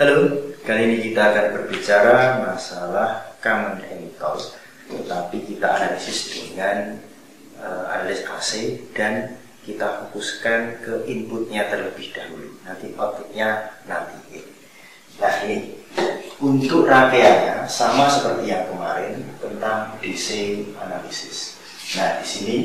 Halo, kali ini kita akan berbicara masalah common emitter, tetapi kita analisis dengan analisis AC dan kita fokuskan ke inputnya terlebih dahulu, nanti outputnya nanti. Nah ini, untuk rangkaiannya sama seperti yang kemarin tentang DC analisis. Nah di sini,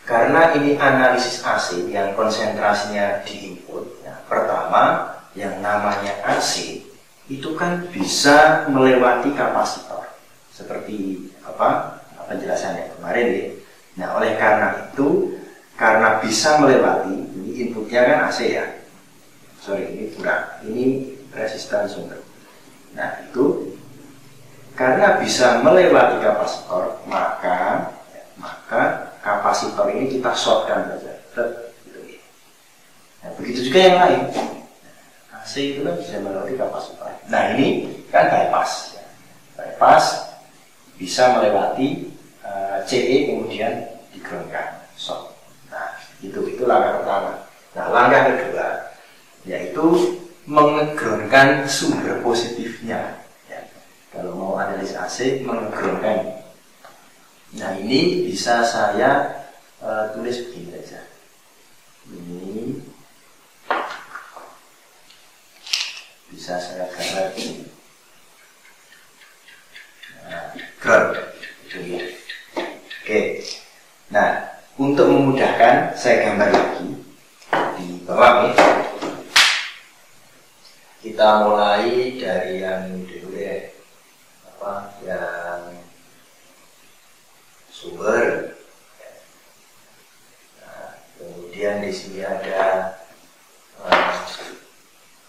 karena ini analisis AC yang konsentrasinya di input, ya, pertama yang namanya AC itu kan bisa melewati kapasitor seperti apa penjelasannya kemarin ya. Nah oleh karena itu, karena bisa melewati, ini inputnya kan AC ya, sorry ini kurang, ini resistan sumber. Nah itu karena bisa melewati kapasitor, maka kapasitor ini kita shortkan saja. Nah, begitu juga yang lain. AC itu kan bisa melewati kapasitor. Nah ini kan bypass. Bypass bisa melewati CE kemudian digroundkan short. Nah itu langkah pertama. Nah langkah kedua yaitu mengegroundkan sumber positifnya. Ya. Kalau mau analisis AC mengegroundkan. Nah ini bisa saya tulis begini saja. Ini bisa saya gambar ini. Nah, ground itu ya. Oke. Nah, untuk memudahkan saya gambar lagi di bawah nih. Kita mulai dari yang dulu ya. Yang sumber. Nah, kemudian di sini ada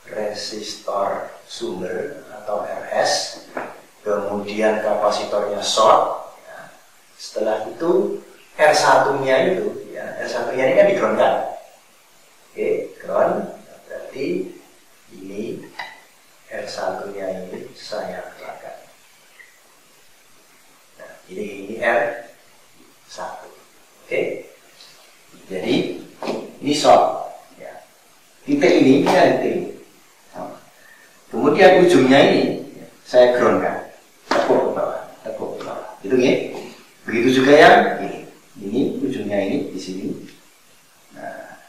resistor sumber atau RS, kemudian kapasitornya short. Ya. Setelah itu R1-nya itu, ya, R1-nya ini kan di-groundkan. Oke, ground, berarti ini R1-nya ini saya keluarkan. Nah, ini R1. Oke, jadi ini short. Ya. Titik ini titik ini. Kemudian ujungnya ini saya groundkan, tekuk ke bawah. Gitu ya. Begitu juga yang ini. Ini ujungnya ini di sini. Nah,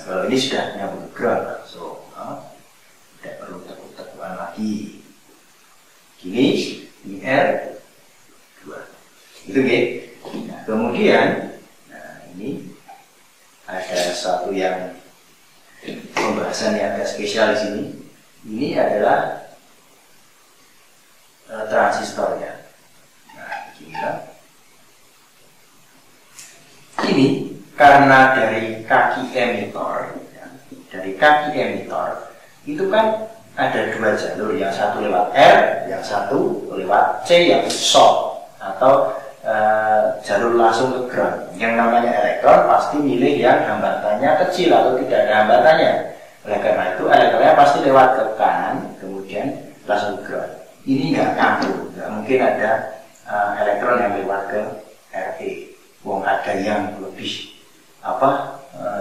kalau ini sudah nyambung ke ground, so tidak perlu tekuk-tekukan lagi. Ini R2. Gitu ya. Nah, kemudian ini ada satu yang pembahasan yang agak spesial di sini. Ini adalah transistornya. Nah, ini karena dari kaki emitter, ya, itu kan ada dua jalur, yang satu lewat R, yang satu lewat C yang short atau jalur langsung ke ground. Yang namanya elektron pasti milih yang hambatannya kecil atau tidak ada hambatannya. Oleh karena itu elektronnya pasti lewat ke kanan kemudian langsung ke ground. Ini nggak nyambung, nggak mungkin ada elektron yang lewat ke RE. Wong ada yang lebih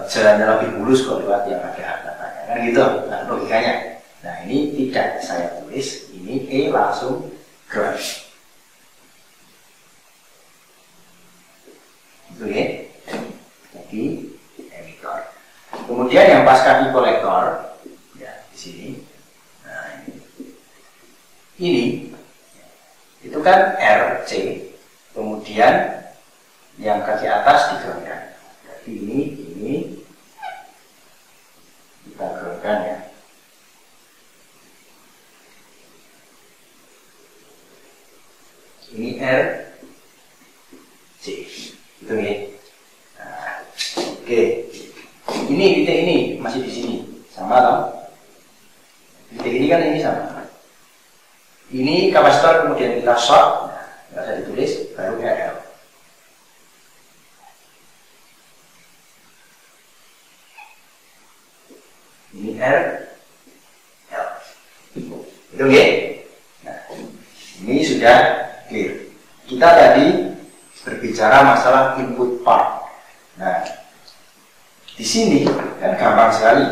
jalannya lebih mulus kalau lewat yang ada hambatannya. Kan gitu logikanya. Nah ini tidak saya tulis, ini E langsung ground. Itu ya, jadi emitter. Kemudian yang pas kaki kolektor, ya di sini. Nah ini itu kan RC, kemudian yang kaki atas digroundkan. Jadi ini kita groundkan ya. Ini RC. Gitu ya. Nah, oke. Ini titik ini masih di sini, sama toh? Titik ini kan ini sama. Ini kapasitor kemudian kita short, nah, nggak usah ditulis, baru RL. Ini RL. Itu ya. Nah, ini sudah clear. Kita tadi berbicara masalah input part. Nah, Di sini kan gampang sekali.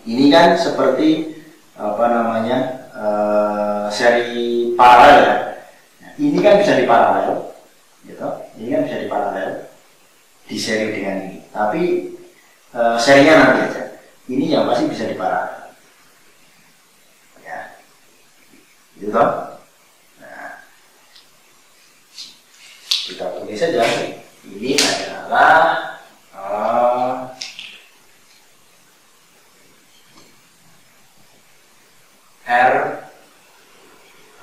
Ini kan seperti apa namanya seri paralel ya. Nah, ini kan bisa diparalel, gitu. Ini kan bisa diparalel di seri dengan ini. Tapi serinya nanti aja. Ini yang pasti bisa diparalel. Ya, gitu toh. Nah, kita tulis saja. Ini adalah R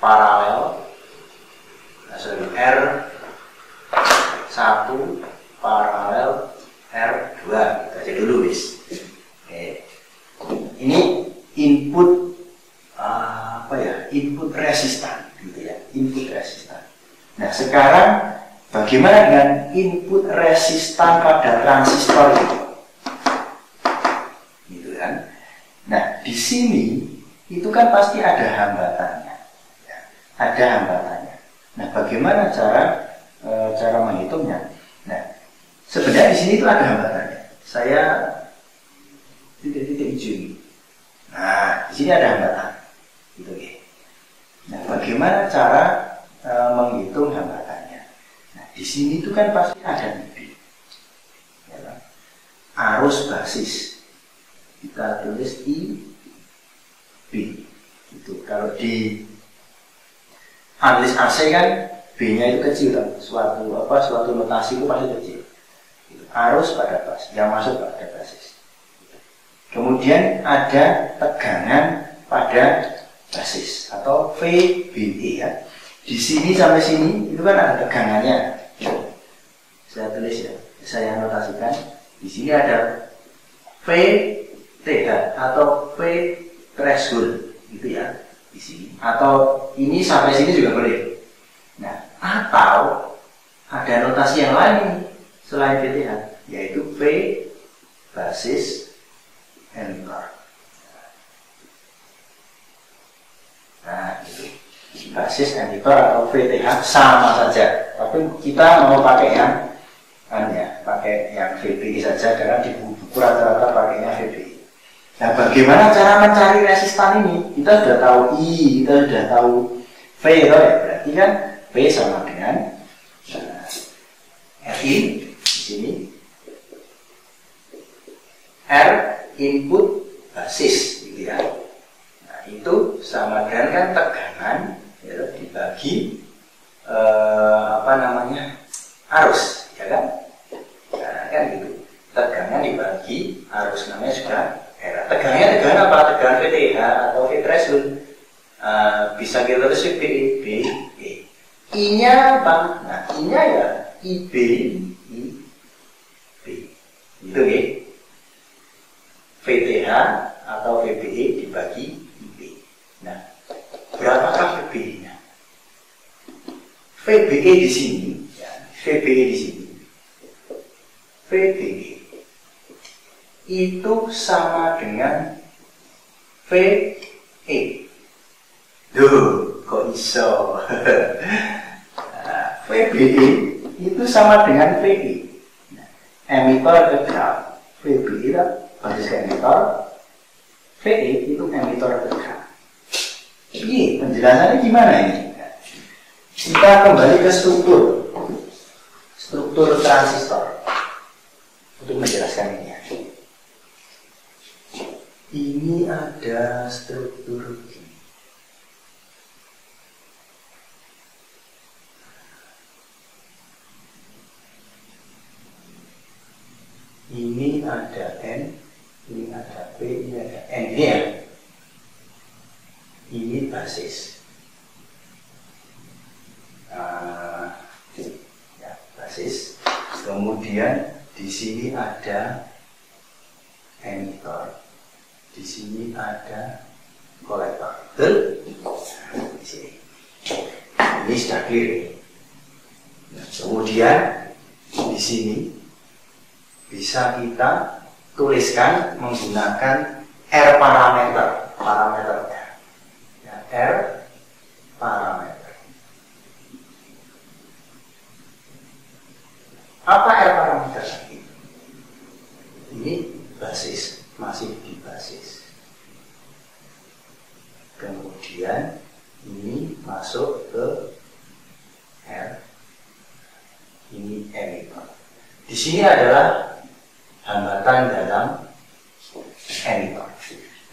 paralel, R1 paralel R2, kita aja dulu wis. Oke. Ini input apa ya? Input resistan, gitu ya. Input resistan. Nah sekarang bagaimana dengan input resistan pada transistor itu? Gitu kan? Nah di sini itu kan pasti ada hambatannya, ya, ada hambatannya. Nah, bagaimana cara menghitungnya? Nah, sebenarnya di sini itu ada hambatannya. Saya titik-titik hijau ini. Nah, di sini ada hambatan, gitu ya. Nah, bagaimana cara menghitung hambatannya? Nah, di sini itu kan pasti ada IB, ya kan? Arus basis kita tulis I. B itu kalau di analis AC kan B-nya itu kecil kan, suatu notasi itu pasti kecil. Arus pada basis yang masuk pada basis. Kemudian ada tegangan pada basis atau VBE ya. Di sini sampai sini itu kan ada tegangannya. Saya tulis ya, saya notasikan. Di sini ada VTH atau V threshold gitu ya di sini, atau ini sampai sini juga boleh. Nah, atau ada notasi yang lain selain VTH, yaitu V basis emitter. Nah, itu basis emitter atau VTH sama saja, tapi kita mau pakai yang pakai yang VBE saja karena di buku rata-rata pakainya VBE. Nah, bagaimana cara mencari resistan ini? Kita sudah tahu I, kita sudah tahu V, ya. Berarti kan V sama dengan Rin di sini, R input basis, gitu ya. Nah, itu sama dengan kan tegangan ya, dibagi arus, ya kan? Nah, kan gitu. Tegangan dibagi arus, namanya sudah tegangan apa? Tegangan VTH atau V threshold. Bisa kita tulis VBE. I-nya apa? Nah, I-nya ya IB. Itu ya. VTH atau VBE dibagi IB. Nah, berapakah VBE-nya? VBE di sini, ya, VBE di sini. VBE itu sama dengan VE. Duh, kok iso? Nah, VBE itu sama dengan VE. Nah, emitter ke ground. VBE itu basis ke emitter. VE itu emitter ke ground. Ini penjelasannya gimana ini? Kita kembali ke struktur transistor untuk menjelaskan ini. Ini ada struktur ini. Ini ada N, ini ada P, ini ada N. Ini ya. Ini basis. Ya, basis. Kemudian di sini ada emitter. Di sini ada kolektor. Betul? Di sini. Ini sudah clear. Nah, kemudian di sini bisa kita tuliskan menggunakan R parameternya. Ya, R parameter. Apa R parameter? Ini basis, masih di basis. Kemudian ini masuk ke R. Ini emitter. Di sini adalah hambatan dalam emitter.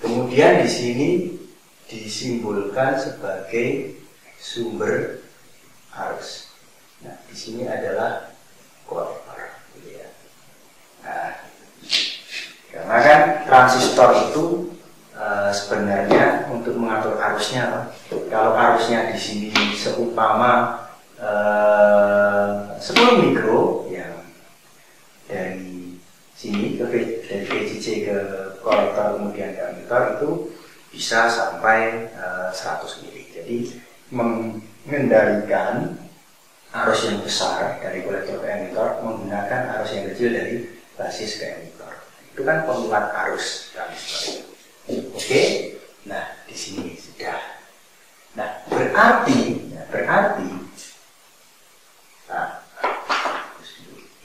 Kemudian di sini disimbolkan sebagai sumber arus. Nah, di sini adalah kolektor. Ya. Nah, karena kan transistor itu sebenarnya untuk mengatur arusnya, kalau arusnya di sini seumpama 10 mikro, yang dari sini dari VCC ke kolektor kemudian ke emitter itu bisa sampai 100 mili. Jadi mengendalikan arus yang besar dari kolektor ke emitter menggunakan arus yang kecil dari basis ke emitter. Itu kan penguat arus transistor. Oke, nah di sini sudah. Nah berarti, nah,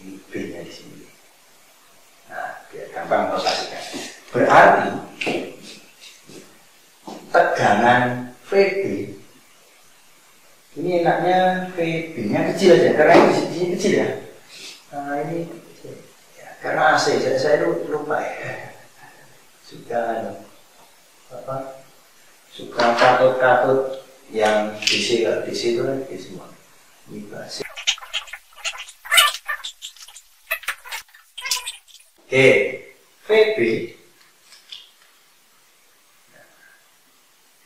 ini B-nya di sini. Nah, biar gampang notasikan. Berarti tegangan VB ini enaknya VB-nya kecil aja, karena ini di sini kecil ya. Nah ini kecil. Ya, karena AC, saya lupa ya. Suka katut-katut yang DC itu kan di semua. Ini basis. Oke, VB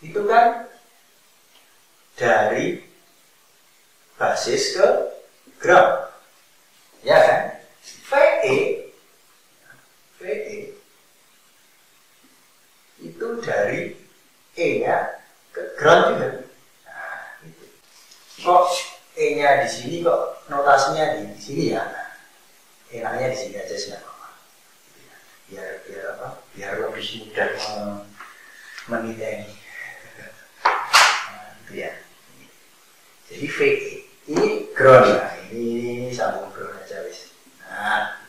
itu kan dari basis ke ground, ya kan? VE itu dari E-nya ke ground juga. Nah, gitu. Kok E-nya di sini, kok notasinya di sini ya? Nah, enaknya di sini aja sih, biar apa? Biar lebih mudah menilai. Nah, gitu ya. Jadi VE ini ground ya, ini sambung ground aja wis. Nah,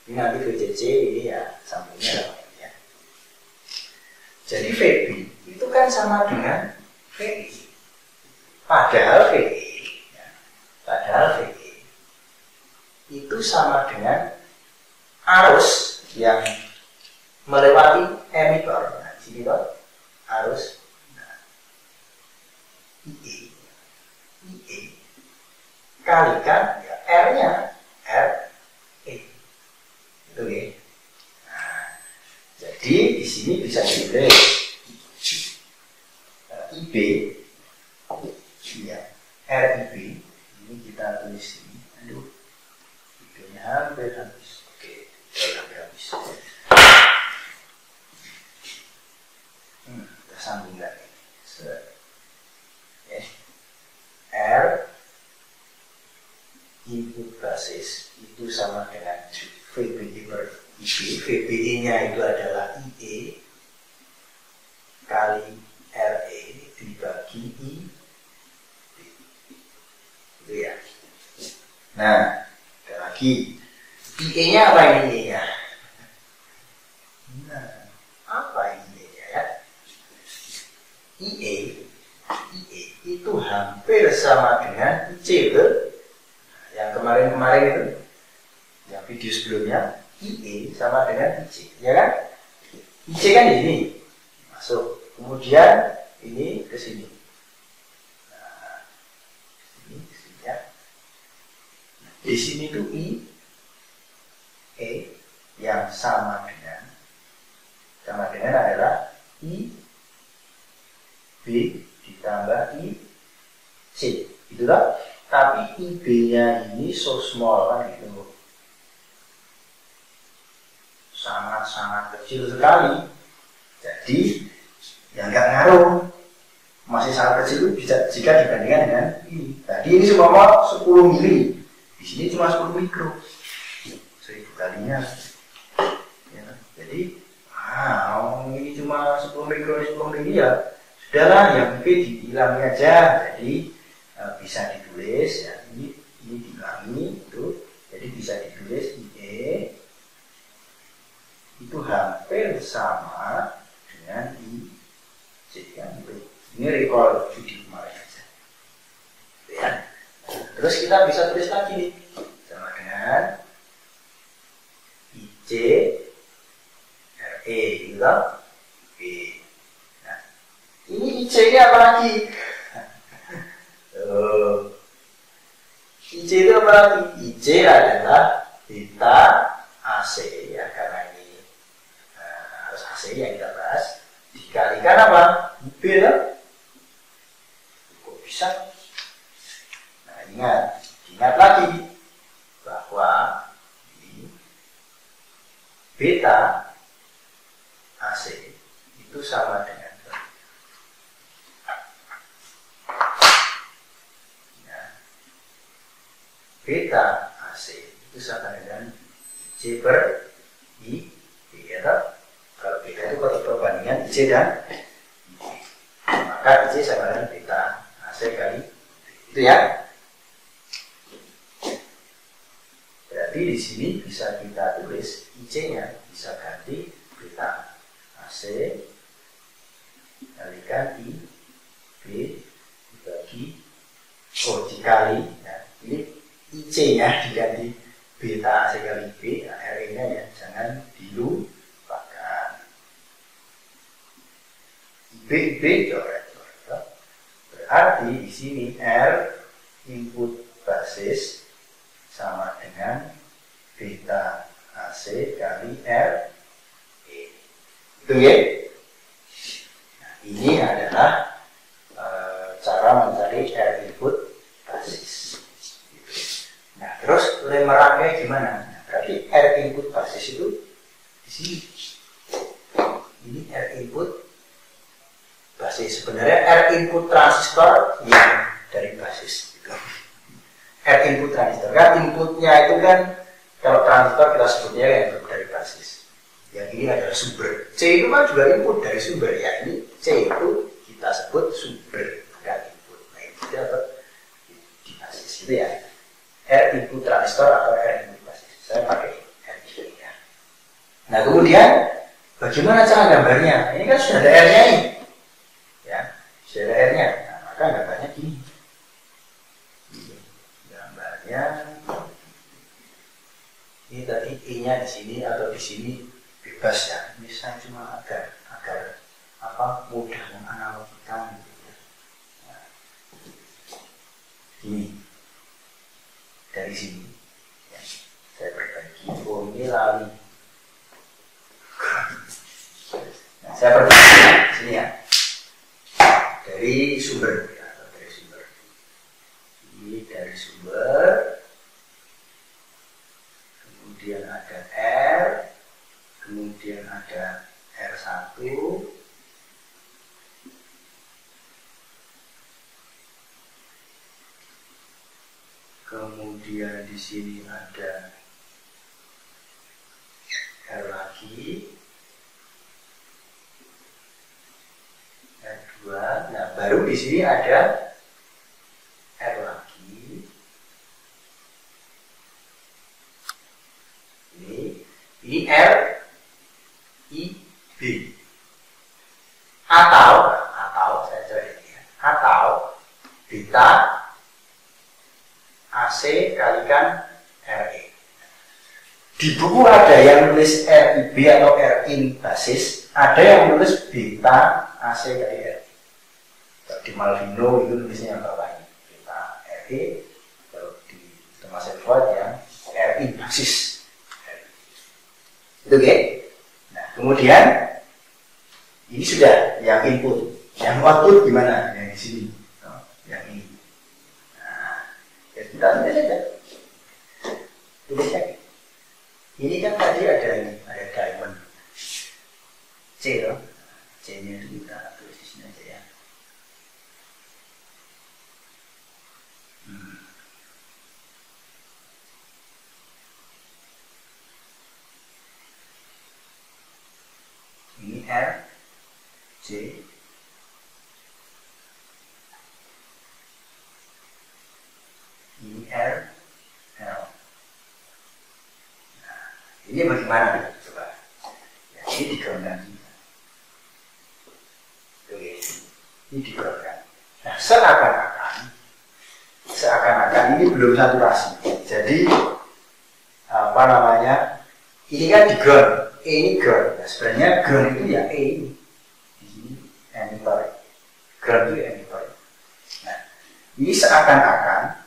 ini nanti VCC ini ya sambungnya ya. Jadi VB itu kan sama dengan VE. Padahal VE itu sama dengan arus yang melewati emitter. Nah, sini loh arus IE kalikan ya, R-nya RE. Itu ya. Nah, jadi di sini bisa ditulis IB ya, RIB ini kita tulis ini. Aduh, IB-nya hampir habis. Oke, hampir habis. Kita sambung lagi. R input basis itu sama dengan VBE per IB. VBE-nya itu adalah IE kali RE dibagi IB. Itu ya. Nah, ada lagi. IE-nya apa ini IE-nya? Nah, apa ini ya? IE itu hampir sama dengan IC, betul? Yang kemarin itu, yang video sebelumnya, IE sama dengan IC, ya kan? IC kan di sini masuk, kemudian ini ke sini. Nah, ini ke sini ya. Di sini tuh IE yang sama dengan adalah IB ditambah IC, itulah. Tapi IB-nya ini so small kan gitu, sangat-sangat kecil sekali. Jadi ya nggak ngaruh, masih sangat kecil itu bisa jika dibandingkan dengan ini. Tadi ini semua 10 mili, di sini cuma 10 mikro, 1000 kalinya. Ya, jadi ini cuma 10 mikro 10 mili ya sudahlah, yang penting dihilangi aja. Jadi bisa ditulis ya, ini dihilangi itu, jadi bisa ditulis IE itu hampir sama dengan IC kan. Ini recall judi kemarin aja. Ya. Terus kita bisa tulis lagi nih sama dengan IC RE gitu. B. Nah, ini IC ini apa lagi? IC itu apa lagi? IC adalah beta AC ya, karena ini harus AC yang kita bahas, dikalikan apa? B lah. Kok bisa? Nah, ingat lagi bahwa ini beta AC itu sama dengan beta AC itu sama dengan IC per IB ya. Kalau beta itu perbandingan IC dan IB, maka IC sama dengan beta AC kali itu ya. Berarti di sini bisa kita tulis IC-nya bisa ganti beta AC kalikan IB dibagi dikali ya. Ini IC-nya diganti beta AC kali B, nah, R-nya ya jangan dilupakan. IB coret. Berarti di sini R input basis sama dengan beta AC kali R E. Itu ya. Nah, ini adalah cara mencari R input basis. Nah, terus merangkai gimana? Nah, berarti R input basis itu di sini. Ini R input basis. Sebenarnya R input transistor yang dari basis. Gitu. R input transistor kan inputnya itu kan kalau transistor kita sebutnya kan input dari basis. Yang ini adalah sumber. C itu kan juga input dari sumber ya. Ini C itu kita sebut sumber bukan input. Nah, itu dapat di basis itu ya. R input transistor atau R input basis. Saya pakai R ini ya. Nah, kemudian bagaimana cara gambarnya? Ini kan sudah ada R-nya ini. Ya, sudah ada R-nya. Nah, maka gambarnya gini. Gambarnya ini tadi E-nya di sini atau di sini bebas ya. Ini saya cuma agar apa mudah menganalogikan gitu ya. Nah, ini dari sini ya, saya perbaiki. Oh, ini lali. Nah, saya perbaiki sini ya. Dari sumber ya, dari sumber. Ini dari sumber. Kemudian ada R, kemudian ada R1. Kemudian di sini ada R lagi, R2. Nah, baru di sini ada R lagi. Ini R I B. Atau saya coba ini ya. Atau beta AC kalikan RE. Di buku ada yang nulis RIB atau RIN basis, ada yang nulis beta AC kali RE. Di Malvino itu nulisnya yang bawah ini beta RE, kalau di Thomas Edward yang RIN basis. Itu oke? Nah, kemudian ini sudah yang input, yang output gimana? Yang di sini, yang ini. Kita tulis saja. Tulis saja. Ini kan tadi ada diamond C loh. C-nya itu kita tulis di sini aja ya. Ini R C. Ini R L. Nah, ini bagaimana? Coba ini digroundkan. Oke, ini digroundkan. Nah, seakan-akan ini belum saturasi. Jadi apa namanya? Ini kan di ground, E ini ground. Nah, sebenarnya ground itu ya E ini. Di sini emitter. Ground itu emitter. Nah, ini seakan-akan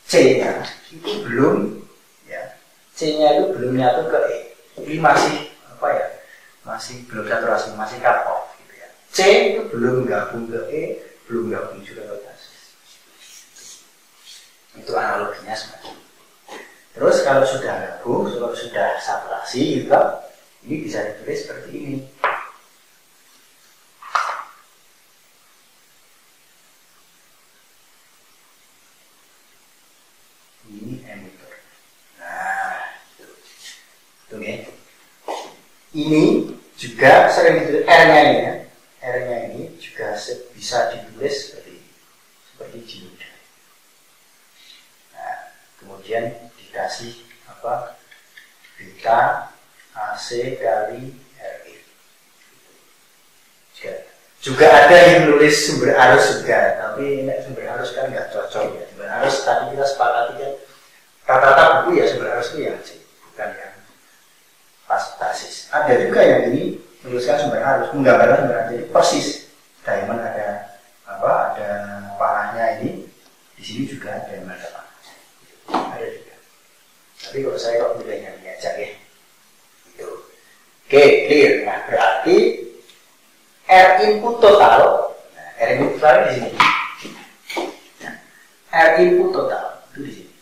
C-nya itu belum, ya, C-nya itu belum nyatu ke E. Ini masih apa ya? Masih belum saturasi, masih cut off gitu ya. C itu belum gabung ke E, belum gabung juga ke basis. Itu analoginya sebenarnya. Terus kalau sudah gabung, kalau sudah saturasi gitu, ini bisa ditulis seperti ini. Ini emitter. Nah, itu ya. Ini juga sering ditulis R-nya ini ya. R-nya ini juga bisa ditulis seperti dioda. Nah, kemudian dikasih apa? Beta AC kali RE. Juga ada yang nulis sumber arus juga, tapi sumber arus kan nggak cocok ya. Sumber arus tadi kita sepakati kan rata-rata buku ya sumber arus itu ya bukan yang pas basis. Ada juga yang ini menuliskan sumber arus, menggambarkan sumber arus jadi persis. Diamond ada apa? Ada panahnya ini. Di sini juga ada yang ada panahnya. Ada juga. Tapi kalau saya kok nilainya ini aja ya. Itu. Oke, clear. Nah, berarti R input total. Nah, R input total di sini. Nah, R input total itu di sini.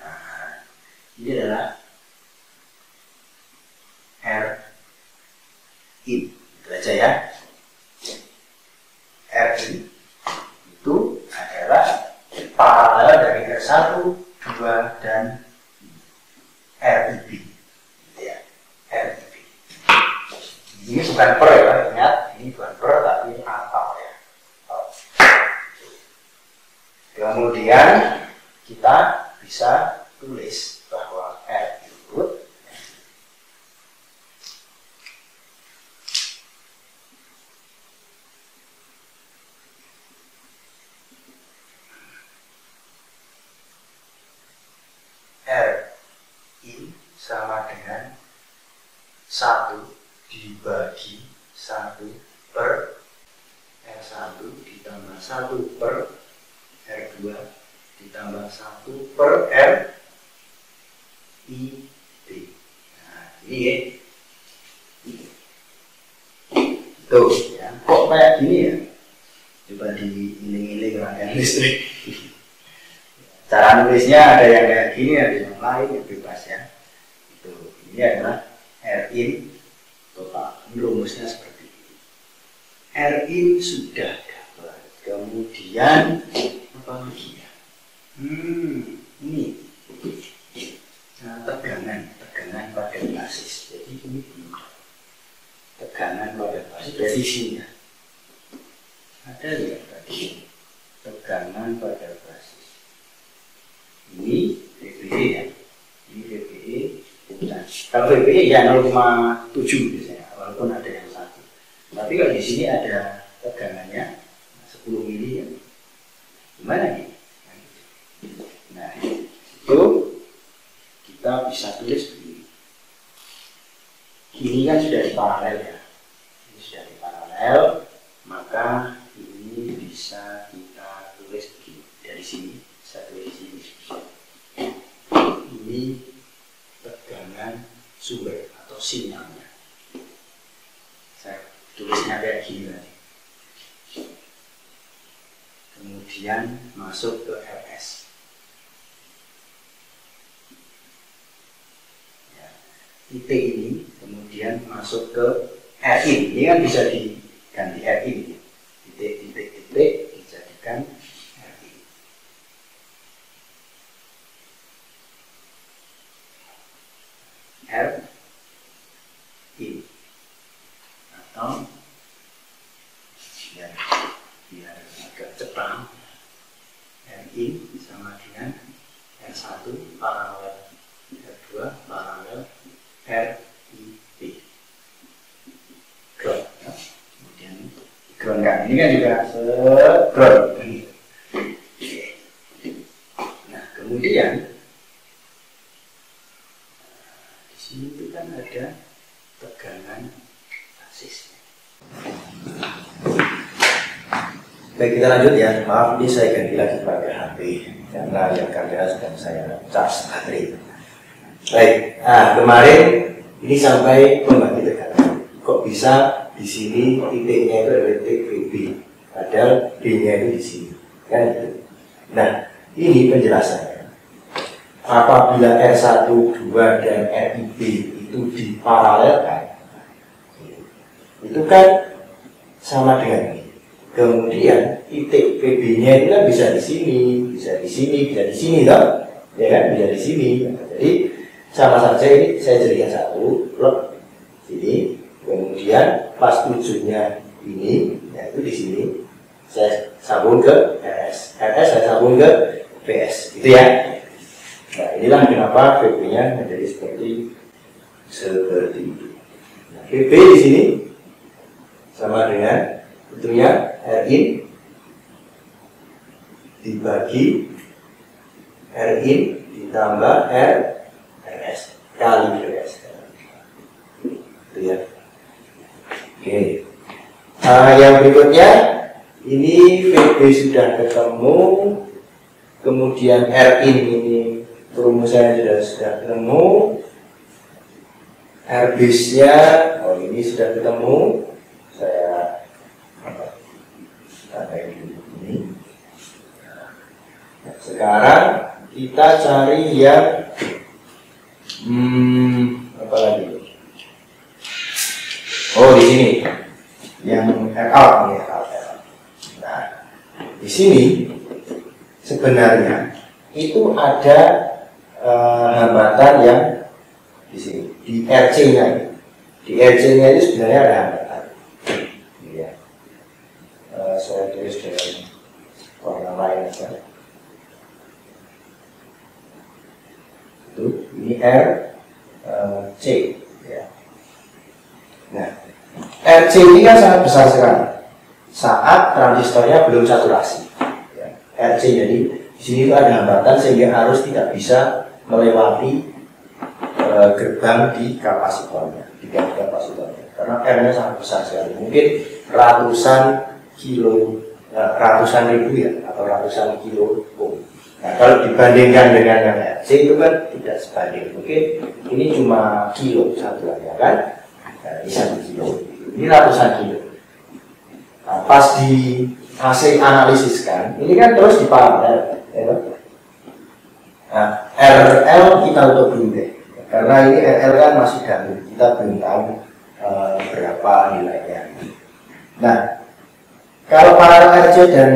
Nah, ini adalah R in. Itu aja ya. R in itu adalah paralel dari R1, 2, dan RIB. Ya, RIB. Ini bukan per ya, ingat, ini bukan per tapi ini atau ya. Kemudian kita bisa tulis bahwa R input R in sama dengan 1 dibagi 1 per R1 ditambah 1 per R2 ditambah 1 per RIB. Nah, ini ya. Tuh, ya. Kok kayak gini ya? Coba diiling-iling rangkaian listrik. Cara nulisnya ada yang kayak gini, ada yang lain, yang bebas ya. Itu, ini adalah R in total. Ini rumusnya seperti ini. R in sudah dapat. Kemudian apa lagi ya? Ini nah, tegangan pada basis. Jadi ini belum tegangan pada basis dari sini ya. Ada ya tadi tegangan pada basis. Ini VBE ya. Ini VBE. Nah, kalau VBE ya 0,7 biasanya, walaupun ada yang 1. Tapi kalau di sini ada tegangannya 10 mili ya. Gimana ini? Nah, itu kita bisa tulis begini. Ini kan sudah di paralel ya. Ini sudah di paralel, maka ini bisa kita tulis begini. Dari sini, saya tulis sini. Ini tegangan sumber atau sinyalnya. Saya tulisnya kayak gini tadi. Kemudian masuk ke RS. Ya, titik ini kemudian masuk ke RIN. Ini kan bisa diganti RIN. Titik-titik dijadikan RIN. RIN atau in sama dengan R1 paralel R2 paralel RIP. Ground. Kemudian ground kan ini kan juga ground. Nah kemudian di sini itu kan ada tegangan basis. Baik, kita lanjut ya. Maaf, ini saya ganti lagi pakai HP karena yang kamera sedang saya charge baterai. Baik, nah kemarin ini sampai pembagi tekanan. Kok bisa di sini titiknya itu adalah titik VB, padahal B-nya itu di sini, kan gitu. Nah, ini penjelasannya. Apabila R1, 2 dan RIB itu diparalelkan, itu kan sama dengan ini. Kemudian titik PB-nya itu kan bisa di sini, bisa di sini, bisa di sini, toh? Ya kan, bisa di sini. Jadi sama saja ini saya jadikan satu blok sini. Kemudian pas ujungnya ini, yaitu di sini, saya sambung ke RS, RS saya sambung ke PS, gitu ya. Nah inilah kenapa PB-nya menjadi seperti itu. Nah, PB di sini sama dengan tentunya Rin dibagi Rin ditambah RS kali RS. Itu ya. Oke. Yang berikutnya ini VB sudah ketemu, kemudian Rin ini rumusnya sudah ketemu, Rbase-nya ini sudah ketemu. Saya ini. Sekarang kita cari yang apa lagi? Oh di sini yang out nih. Nah di sini sebenarnya itu ada hambatan yang di sini di RC-nya. Di RC-nya itu sebenarnya ada hambatan. Ya. Saya tulis dengan warna lain saja. Itu ini RC ya. Nah, RC ini kan sangat besar sekali saat transistornya belum saturasi ya. RC jadi di sini itu ada hambatan sehingga arus tidak bisa melewati gerbang di kapasitornya, di kapasitornya karena R-nya sangat besar sekali, mungkin ratusan kilo, ratusan ribu ya, atau ratusan kilo ohm. Nah, kalau dibandingkan dengan yang RC itu kan tidak sebanding, mungkin ini cuma kilo satuannya kan, nah, ini 1 kilo, ini ratusan kilo. Nah, pas di AC analisis kan, ini kan terus diparalel, ya. Nah, RL kita untuk dulu deh, karena ini RL kan masih dahulu, kita belum tahu berapa nilainya. Nah, kalau paralel RC dan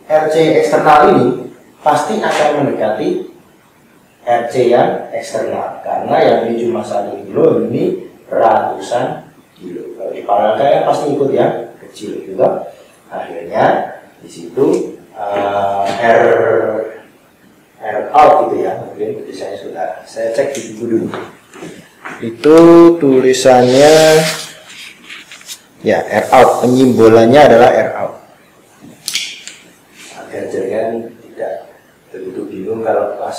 RC eksternal ini pasti akan mendekati RC yang eksternal karena yang ini cuma 1 kilo, ini ratusan kilo. Kalau diparalelkan pasti ikut yang kecil juga. Akhirnya di situ R out gitu ya. Mungkin tulisannya sudah saya cek di buku dulu. Itu tulisannya ya R out, penyimbolannya adalah R out. Agar jangan tidak begitu bingung kalau pas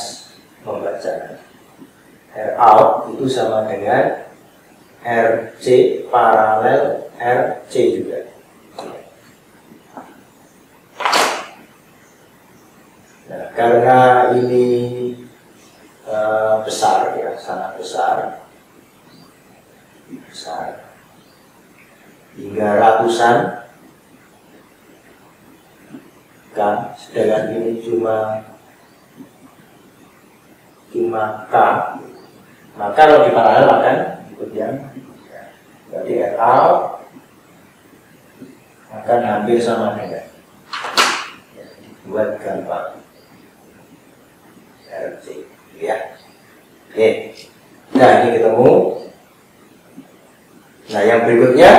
membaca. R out itu sama dengan RC paralel RC juga. Nah, karena ini besar ya, sangat besar hingga ratusan kan, sedangkan ini cuma K, maka kalau diparalel akan ikut yang berarti R out akan hampir sama dengan ya, dibuat gampang RC ya. Oke, nah ini ketemu. Nah yang berikutnya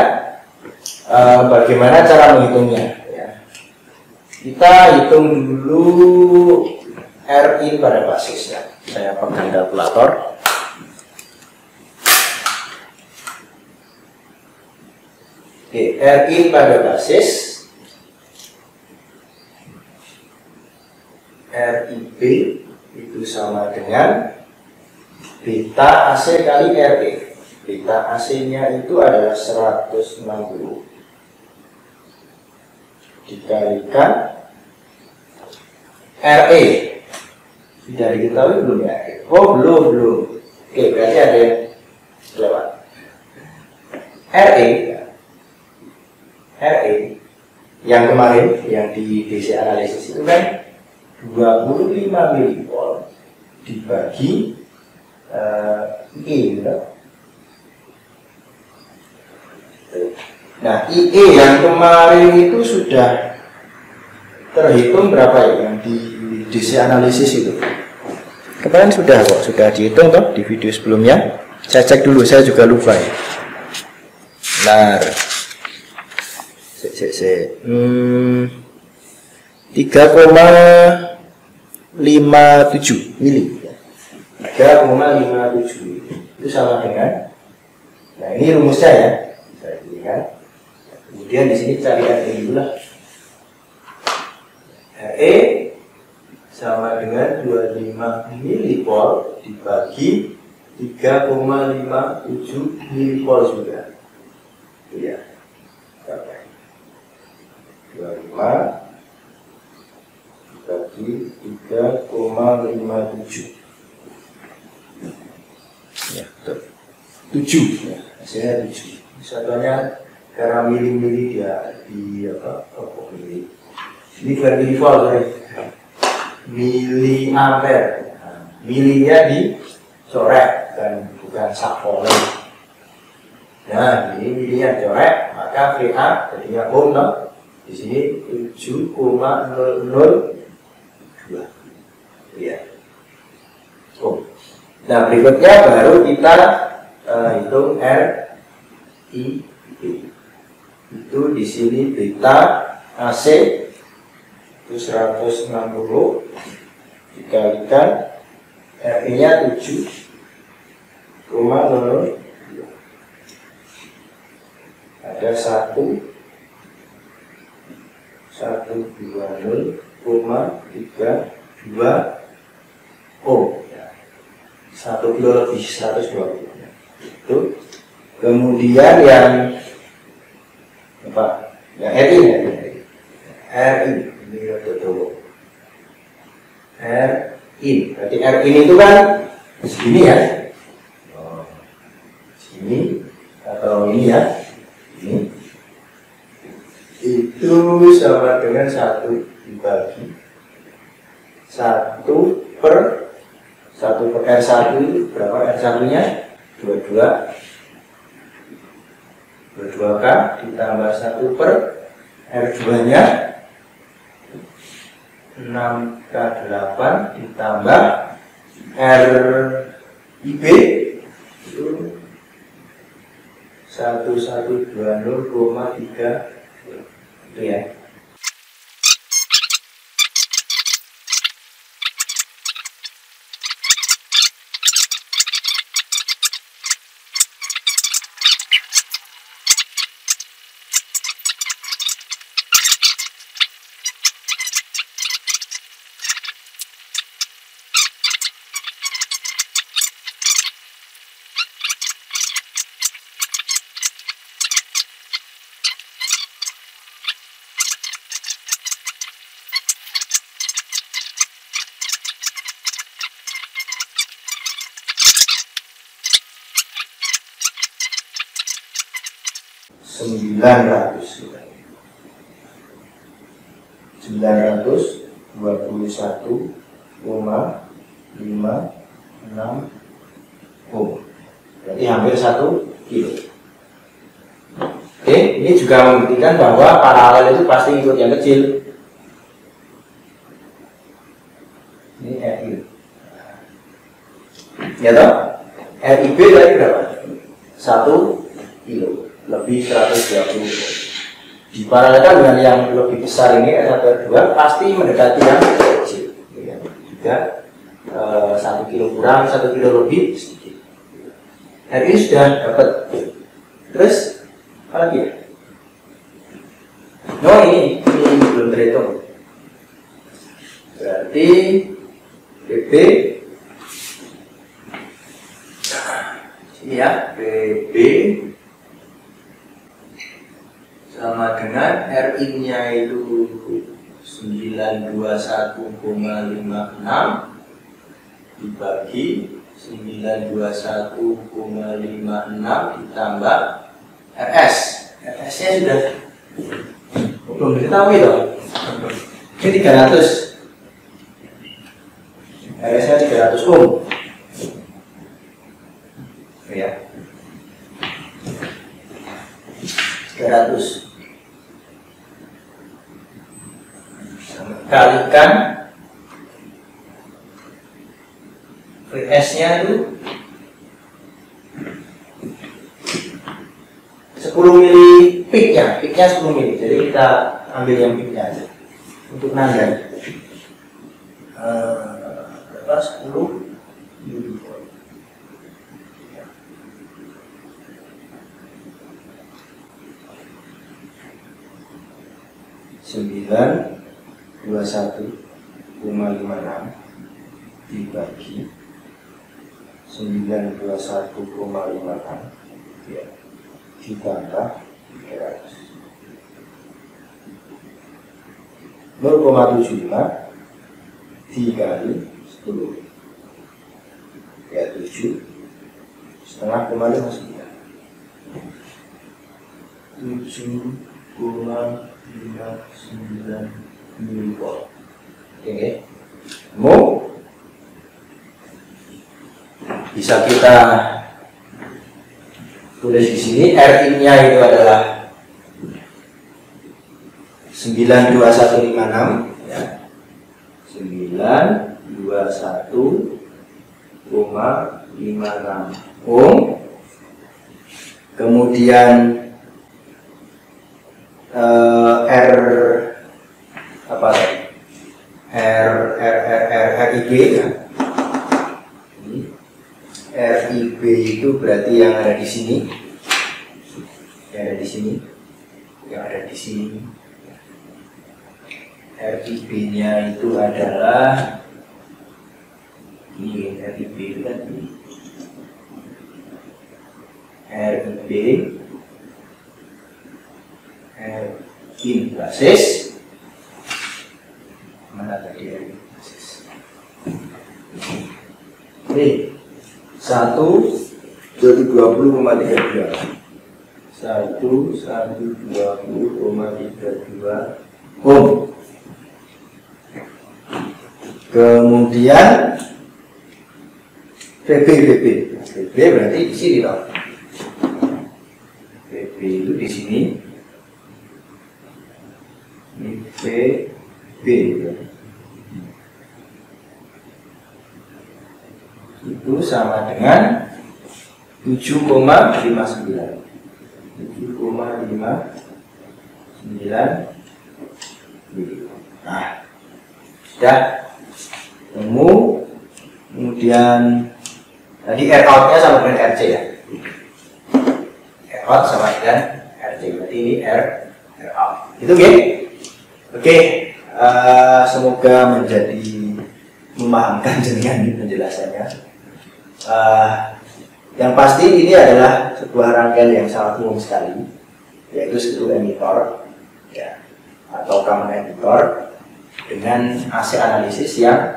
bagaimana cara menghitungnya ya. Kita hitung dulu RI pada basisnya. Saya pegang kalkulator. Oke, RI pada basis RIB itu sama dengan beta AC kali RE. Beta AC-nya itu adalah 160 dikalikan RE. Sudah diketahui belum ya? Oh, belum. Oke, berarti ada yang lewat. RE yang kemarin yang di DC analisis itu kan 25 mV dibagi IE gitu. Nah, IE yang kemarin itu sudah terhitung berapa ya yang di DC analisis itu? Kemarin sudah kok, sudah dihitung toh di video sebelumnya. Saya cek dulu, saya juga lupa ya. Benar. 3,57 mili. 3,57 itu sama dengan, nah ini rumusnya ya, saya pilihkan. Kemudian di sini cari RE dulu lah. RE sama dengan 25 mV dibagi 3,57 mV juga. Iya. 25 dibagi 3,57. Ya, betul. 7 ya, hasilnya 7. Satunya karena mili-mili dia di apa? Oh, mili. Ini bukan milivolt, sorry. Miliampere. Milinya dicoret dan bukan sak volt. Nah, ini milinya dicoret, maka VA jadinya ohm no? Di sini 7,002. Iya. Ohm. Nah, berikutnya baru kita hitung RIB. Itu di sini beta AC itu 160 dikalikan RE-nya 7,0. Ada 120,32 ohm. 1 kilo lebih 120. Itu. Kemudian yang apa? Yang RI ya. RI ini betul. RI. Berarti RI itu kan segini ya. Oh, segini atau ini ya. Ini. Itu sama dengan 1 dibagi 1 per R1 itu berapa? R1 nya 22 K ditambah 1 per R2 nya 6K8 ditambah RIB itu 1120,3 itu ya. ohm. Berarti hampir 1 kilo. Oke, ini juga membuktikan bahwa paralel itu pasti ikut yang kecil. Ini RI. Ya toh? RIB tadi berapa? 1 kilo lebih 120 ohm. Diparalelkan dengan yang lebih besar ini R1 R2 pasti mendekati yang kecil. Juga 1 kilo kurang, 1 kilo lebih sedikit. Hari ini sudah dapat. Terus apa lagi ya? No, ini belum terhitung. Berarti PB ini ya, PB sama dengan RI-nya itu 921,56 dibagi 921,56 ditambah RS. RS-nya sudah belum diketahui toh. Ini 300. RS-nya 300 ohm. Ya. 300. Kalikan VS-nya itu 10 mili peaknya 10 mili. Jadi kita ambil yang peaknya aja untuk nanda. Berapa? 10 mili. 921,56 dibagi 921,56 ya, ditambah 300 0,75 dikali 10 ya 7 setengah koma 59 milivolt. Oke, mau bisa kita tulis di sini. RI-nya itu adalah 92156 ya. 921,56 ohm. Kemudian R apa tadi? RIB ya. RIB itu berarti yang ada di sini. Yang ada di sini. Yang ada di sini. RIB-nya itu adalah ini. RIB itu kan ini. RIB in basis mana tadi in basis ini 120,32 ohm. Kemudian PB berarti di sini toh. PB itu di sini. Ini PB ya. Itu sama dengan 7,59 mili. Nah, sudah temu. Kemudian tadi R out-nya sama dengan RC ya. R out sama dengan RC, berarti ini R out. Itu oke? Oke, semoga menjadi memahamkan jenengan penjelasannya. Yang pasti ini adalah sebuah rangkaian yang sangat umum sekali, yaitu satu emitor ya, atau common emitor dengan AC analisis yang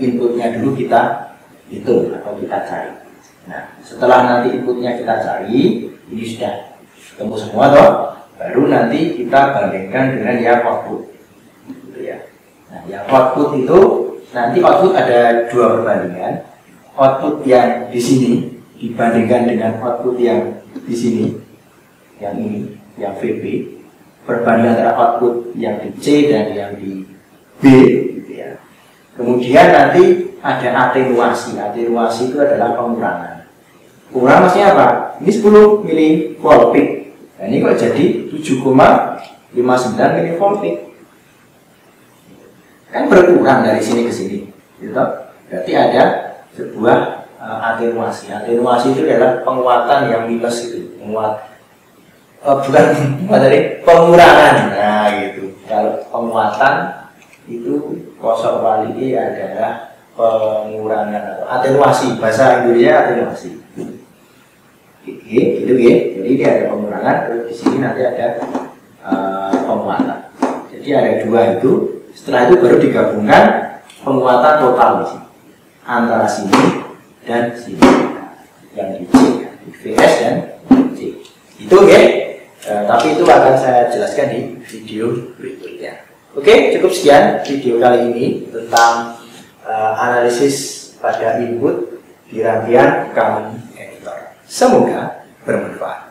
inputnya dulu kita hitung atau kita cari. Nah, setelah nanti inputnya kita cari, ini sudah ketemu semua toh, baru nanti kita bandingkan dengan yang output, gitu ya. Nah, yang output itu nanti output ada dua perbandingan. Output yang di sini dibandingkan dengan output yang di sini, yang ini, yang VB, perbandingan antara output yang di C dan yang di B, gitu ya. Kemudian nanti ada atenuasi. Atenuasi itu adalah pengurangan. Pengurangan maksudnya apa? Ini 10 milivolt peak. Nah, ini kok jadi menjadi 7,59 milivolt. Kan berkurang dari sini ke sini, gitu. Berarti ada sebuah atenuasi. Atenuasi itu adalah penguatan yang minus itu, bukan dari pengurangan. Nah, gitu. Kalau penguatan itu kosok wali adalah pengurangan atau atenuasi, bahasa Indonesia atenuasi. Gitu ya. Jadi ini ada pengurangan, terus di sini nanti ada penguatan. Jadi ada dua itu. Setelah itu baru digabungkan penguatan total di sini antara sini dan sini, yang di C, VS dan C. Itu oke. Tapi itu akan saya jelaskan di video berikutnya. Oke, cukup sekian video kali ini tentang analisis pada input di rangkaian common emitter. Semoga bermanfaat.